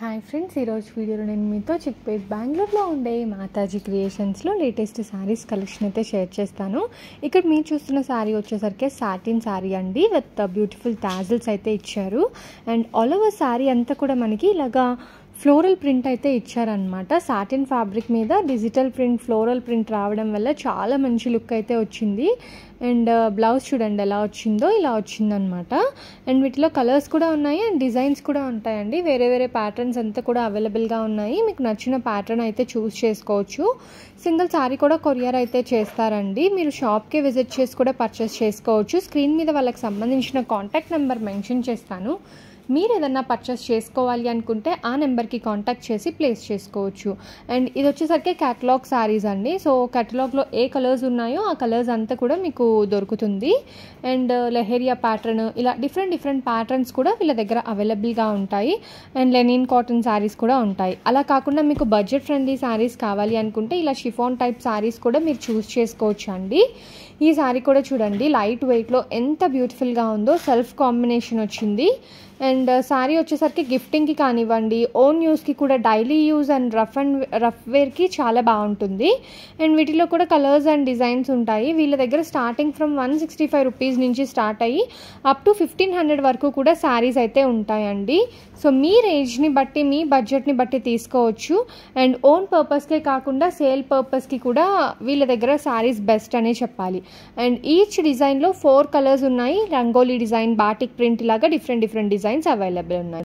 Hi friends, ఈరోజు వీడియోలో నేను మీతో చిక్పేట్ బెంగళూరులో ఉండే మాతాజీ క్రియేషన్స్లో లేటెస్ట్ శారీస్ కలెక్షన్ అయితే షేర్ చేస్తాను. ఇక్కడ మీరు చూస్తున్న శారీ వచ్చేసరికి సాటిన్ శారీ అండి, విత్ బ్యూటిఫుల్ టాజిల్స్ అయితే ఇచ్చారు. అండ్ ఆల్ ఓవర్ శారీ అంతా కూడా మనకి ఇలాగా ఫ్లోరల్ ప్రింట్ అయితే ఇచ్చారనమాట. సాటిన్ ఫ్యాబ్రిక్ మీద డిజిటల్ ప్రింట్, ఫ్లోరల్ ప్రింట్ రావడం వల్ల చాలా మంచి లుక్ అయితే వచ్చింది. అండ్ బ్లౌజ్ చూడండి ఎలా వచ్చిందో, ఇలా వచ్చిందనమాట. అండ్ వీటిలో కలర్స్ కూడా ఉన్నాయి అండ్ డిజైన్స్ కూడా ఉంటాయండి. వేరే వేరే ప్యాటర్న్స్ అంతా కూడా అవైలబుల్గా ఉన్నాయి. మీకు నచ్చిన ప్యాటర్న్ అయితే చూస్ చేసుకోవచ్చు. సింగిల్ శారీ కూడా కొరియర్ అయితే చేస్తారండి. మీరు షాప్కి విజిట్ చేసి కూడా పర్చేస్ చేసుకోవచ్చు. స్క్రీన్ మీద వాళ్ళకి సంబంధించిన కాంటాక్ట్ నెంబర్ మెన్షన్ చేస్తాను. మీరు ఏదన్నా పర్చేస్ చేసుకోవాలి అనుకుంటే ఆ నెంబర్కి కాంటాక్ట్ చేసి ప్లేస్ చేసుకోవచ్చు. అండ్ ఇది వచ్చేసరికి క్యాటలాగ్ శారీస్ అండి. సో క్యాటలాగ్లో ఏ కలర్స్ ఉన్నాయో ఆ కలర్స్ అంతా కూడా మీకు దొరుకుతుంది. అండ్ లెహేరియా ప్యాటర్న్, ఇలా డిఫరెంట్ ప్యాటర్న్స్ కూడా వీళ్ళ దగ్గర అవైలబుల్గా ఉంటాయి. అండ్ లెనిన్ కాటన్ శారీస్ కూడా ఉంటాయి. అలా కాకుండా మీకు బడ్జెట్ ఫ్రెండ్లీ శారీస్ కావాలి అనుకుంటే ఇలా షిఫాన్ టైప్ శారీస్ కూడా మీరు చూస్ చేసుకోవచ్చు అండి. ఈ శారీ కూడా చూడండి లైట్ వెయిట్లో ఎంత బ్యూటిఫుల్గా ఉందో, సెల్ఫ్ కాంబినేషన్ వచ్చింది. అండ్ శారీ వచ్చేసరికి గిఫ్టింగ్కి కానివ్వండి, ఓన్ యూస్కి కూడా, డైలీ యూజ్ అండ్ రఫ్ వేర్కి చాలా బాగుంటుంది. అండ్ వీటిలో కూడా కలర్స్ అండ్ డిజైన్స్ ఉంటాయి. వీళ్ళ దగ్గర స్టార్టింగ్ ఫ్రమ్ 165 రూపీస్ నుంచి స్టార్ట్ అయ్యి అప్ టు 1500 వరకు కూడా శారీస్ అయితే ఉంటాయండి. సో మీ రేంజ్ని బట్టి, మీ బడ్జెట్ని బట్టి తీసుకోవచ్చు. అండ్ ఓన్ పర్పస్కే కాకుండా సేల్ పర్పస్కి కూడా వీళ్ళ దగ్గర శారీస్ బెస్ట్ అనే చెప్పాలి. అండ్ ఈచ్ డిజైన్లో 4 కలర్స్ ఉన్నాయి. రంగోలీ డిజైన్, బాటిక్ ప్రింట్, ఇలాగా డిఫరెంట్ డిజైన్స్ అవైలబుల్ ఉన్నాయి.